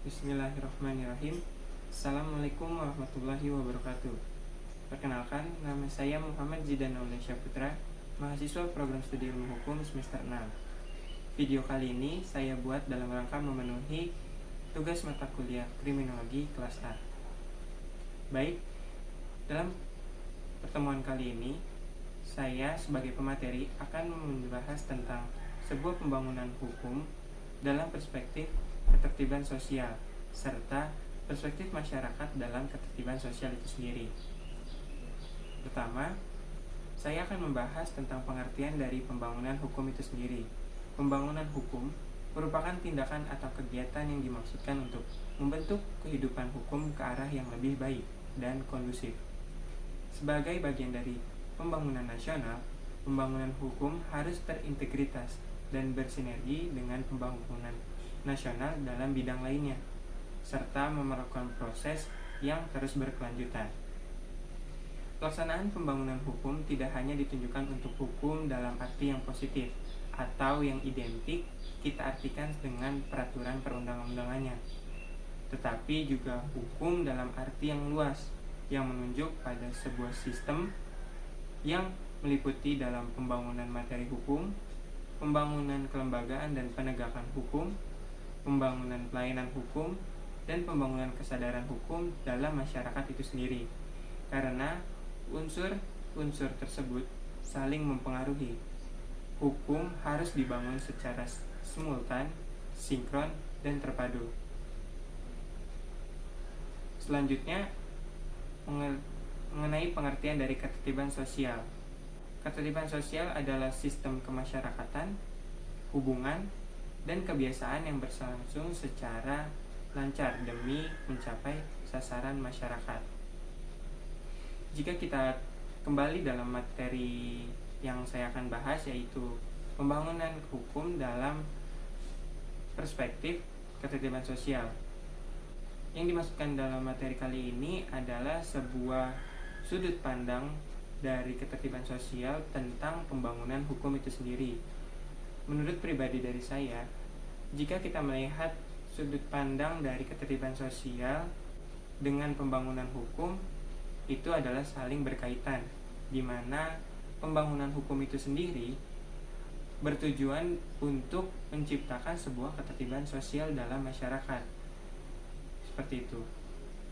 Bismillahirrahmanirrahim. Assalamualaikum warahmatullahi wabarakatuh. Perkenalkan, nama saya Muhammad Zidan Aulia Putra, mahasiswa program studi ilmu hukum semester 6. Video kali ini saya buat dalam rangka memenuhi tugas mata kuliah kriminologi kelas A. Baik, dalam pertemuan kali ini, saya sebagai pemateri akan membahas tentang sebuah pembangunan hukum dalam perspektif ketertiban sosial, serta perspektif masyarakat dalam ketertiban sosial itu sendiri. Pertama, saya akan membahas tentang pengertian dari pembangunan hukum itu sendiri. Pembangunan hukum merupakan tindakan atau kegiatan yang dimaksudkan untuk membentuk kehidupan hukum ke arah yang lebih baik dan kondusif. Sebagai bagian dari pembangunan nasional, pembangunan hukum harus terintegritas dan bersinergi dengan pembangunan nasional dalam bidang lainnya, serta memerlukan proses yang terus berkelanjutan. Pelaksanaan pembangunan hukum tidak hanya ditunjukkan untuk hukum dalam arti yang positif atau yang identik kita artikan dengan peraturan perundang-undangannya, tetapi juga hukum dalam arti yang luas yang menunjuk pada sebuah sistem yang meliputi dalam pembangunan materi hukum, pembangunan kelembagaan dan penegakan hukum, pembangunan pelayanan hukum, dan pembangunan kesadaran hukum dalam masyarakat itu sendiri. Karena unsur-unsur tersebut saling mempengaruhi. Hukum harus dibangun secara simultan, sinkron, dan terpadu. Selanjutnya, mengenai pengertian dari ketertiban sosial. Ketertiban sosial adalah sistem kemasyarakatan, hubungan, dan kebiasaan yang berlangsung secara lancar demi mencapai sasaran masyarakat. Jika kita kembali dalam materi yang saya akan bahas, yaitu pembangunan hukum dalam perspektif ketertiban sosial. Yang dimaksudkan dalam materi kali ini adalah sebuah sudut pandang dari ketertiban sosial tentang pembangunan hukum itu sendiri. Menurut pribadi dari saya, jika kita melihat sudut pandang dari ketertiban sosial dengan pembangunan hukum, itu adalah saling berkaitan, di mana pembangunan hukum itu sendiri bertujuan untuk menciptakan sebuah ketertiban sosial dalam masyarakat. Seperti itu.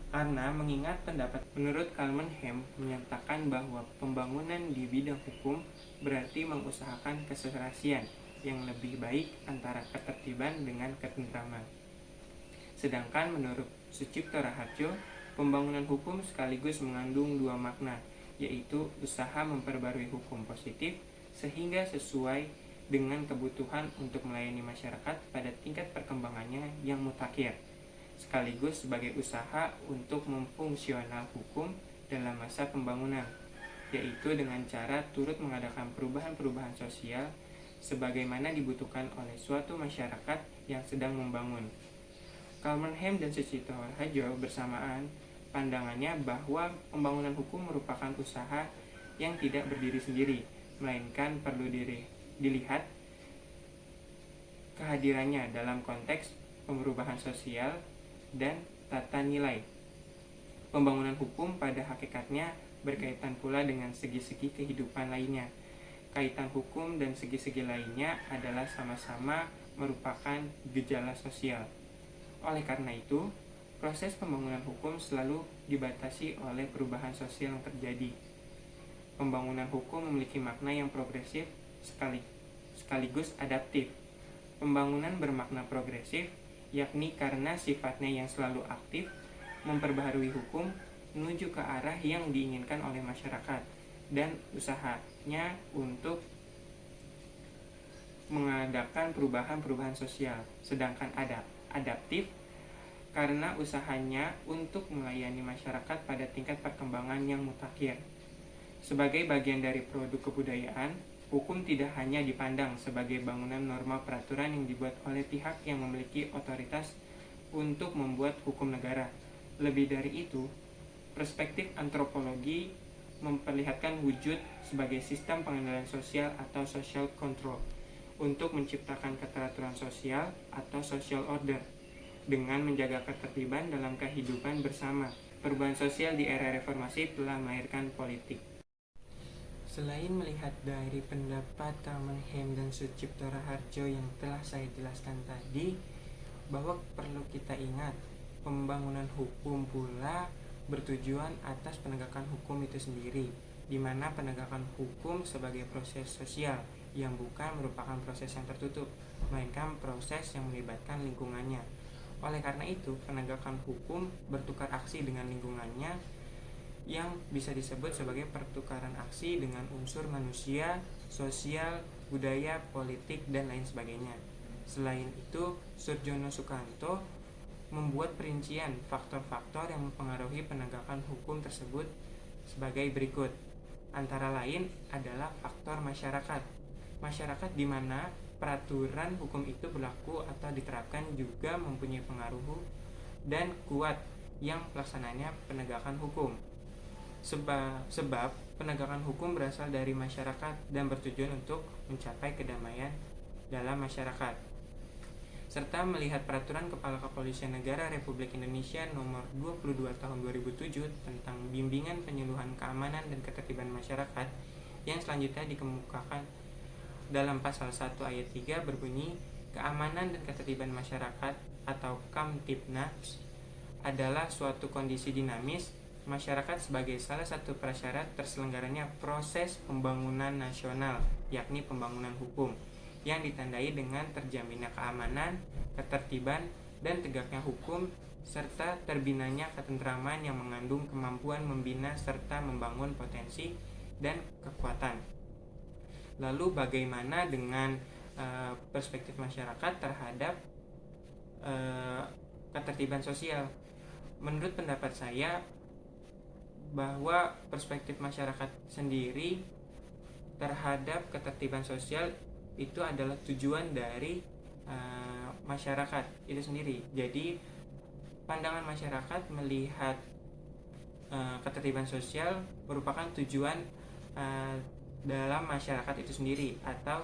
Karena mengingat pendapat menurut Kalmenhem menyatakan bahwa pembangunan di bidang hukum berarti mengusahakan keserasian yang lebih baik antara ketertiban dengan ketentraman. Sedangkan menurut Sucipto Raharjo, pembangunan hukum sekaligus mengandung dua makna, yaitu usaha memperbarui hukum positif sehingga sesuai dengan kebutuhan untuk melayani masyarakat pada tingkat perkembangannya yang mutakhir, sekaligus sebagai usaha untuk memfungsional hukum dalam masa pembangunan, yaitu dengan cara turut mengadakan perubahan-perubahan sosial sebagaimana dibutuhkan oleh suatu masyarakat yang sedang membangun. Kalmenhem dan Sucipto Raharjo bersamaan pandangannya bahwa pembangunan hukum merupakan usaha yang tidak berdiri sendiri, melainkan perlu dilihat kehadirannya dalam konteks perubahan sosial dan tata nilai. Pembangunan hukum pada hakikatnya berkaitan pula dengan segi-segi kehidupan lainnya. Kaitan hukum dan segi-segi lainnya adalah sama-sama merupakan gejala sosial. Oleh karena itu, proses pembangunan hukum selalu dibatasi oleh perubahan sosial yang terjadi. Pembangunan hukum memiliki makna yang progresif sekaligus adaptif. Pembangunan bermakna progresif yakni karena sifatnya yang selalu aktif, memperbaharui hukum menuju ke arah yang diinginkan oleh masyarakat, dan usahanya untuk mengadakan perubahan-perubahan sosial. Sedangkan adaptif karena usahanya untuk melayani masyarakat pada tingkat perkembangan yang mutakhir. Sebagai bagian dari produk kebudayaan, hukum tidak hanya dipandang sebagai bangunan norma peraturan yang dibuat oleh pihak yang memiliki otoritas untuk membuat hukum negara. Lebih dari itu, perspektif antropologi memperlihatkan wujud sebagai sistem pengendalian sosial atau social control untuk menciptakan keteraturan sosial atau social order. dengan menjaga ketertiban dalam kehidupan bersama. Perubahan sosial di era reformasi telah melahirkan politik. Selain melihat dari pendapat Tamenhem dan Sucipto Raharjo yang telah saya jelaskan tadi, bahwa perlu kita ingat, pembangunan hukum pula bertujuan atas penegakan hukum itu sendiri, di mana penegakan hukum sebagai proses sosial yang bukan merupakan proses yang tertutup, melainkan proses yang melibatkan lingkungannya. Oleh karena itu, penegakan hukum bertukar aksi dengan lingkungannya, yang bisa disebut sebagai pertukaran aksi dengan unsur manusia, sosial, budaya, politik, dan lain sebagainya. Selain itu, Surjono Sukanto membuat perincian faktor-faktor yang mempengaruhi penegakan hukum tersebut sebagai berikut. Antara lain adalah faktor masyarakat. Masyarakat di mana peraturan hukum itu berlaku atau diterapkan juga mempunyai pengaruh dan kuat yang pelaksananya penegakan hukum. Sebab penegakan hukum berasal dari masyarakat dan bertujuan untuk mencapai kedamaian dalam masyarakat. Serta melihat peraturan Kepala Kepolisian Negara Republik Indonesia nomor 22 tahun 2007 tentang bimbingan penyuluhan keamanan dan ketertiban masyarakat yang selanjutnya dikemukakan dalam pasal 1 ayat 3 berbunyi, keamanan dan ketertiban masyarakat atau Kamtibnas adalah suatu kondisi dinamis masyarakat sebagai salah satu prasyarat terselenggaranya proses pembangunan nasional, yakni pembangunan hukum, yang ditandai dengan terjaminnya keamanan, ketertiban, dan tegaknya hukum, serta terbinanya ketentraman yang mengandung kemampuan membina serta membangun potensi dan kekuatan. Lalu bagaimana dengan perspektif masyarakat terhadap ketertiban sosial? Menurut pendapat saya, bahwa perspektif masyarakat sendiri terhadap ketertiban sosial itu adalah tujuan dari masyarakat itu sendiri. Jadi pandangan masyarakat melihat ketertiban sosial merupakan tujuan dalam masyarakat itu sendiri, atau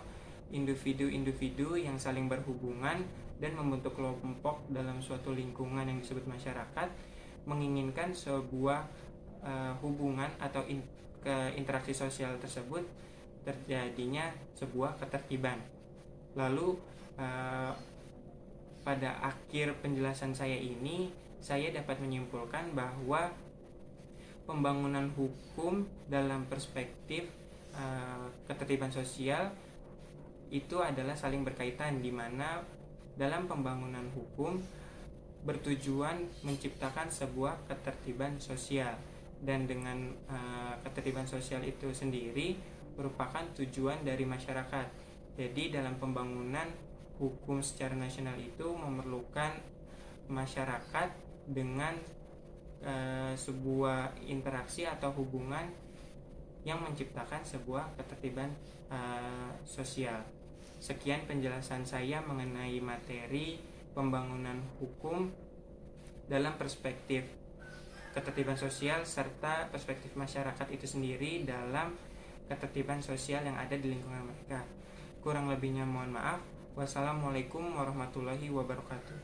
individu-individu yang saling berhubungan dan membentuk kelompok dalam suatu lingkungan yang disebut masyarakat menginginkan sebuah hubungan atau interaksi sosial tersebut terjadinya sebuah ketertiban. Lalu pada akhir penjelasan saya ini, saya dapat menyimpulkan bahwa pembangunan hukum dalam perspektif ketertiban sosial itu adalah saling berkaitan, di mana dalam pembangunan hukum bertujuan menciptakan sebuah ketertiban sosial, dan dengan ketertiban sosial itu sendiri merupakan tujuan dari masyarakat. Jadi dalam pembangunan hukum secara nasional itu memerlukan masyarakat dengan sebuah interaksi atau hubungan yang menciptakan sebuah ketertiban sosial. Sekian penjelasan saya mengenai materi pembangunan hukum dalam perspektif ketertiban sosial serta perspektif masyarakat itu sendiri dalam ketertiban sosial yang ada di lingkungan mereka. Kurang lebihnya mohon maaf. Wassalamualaikum warahmatullahi wabarakatuh.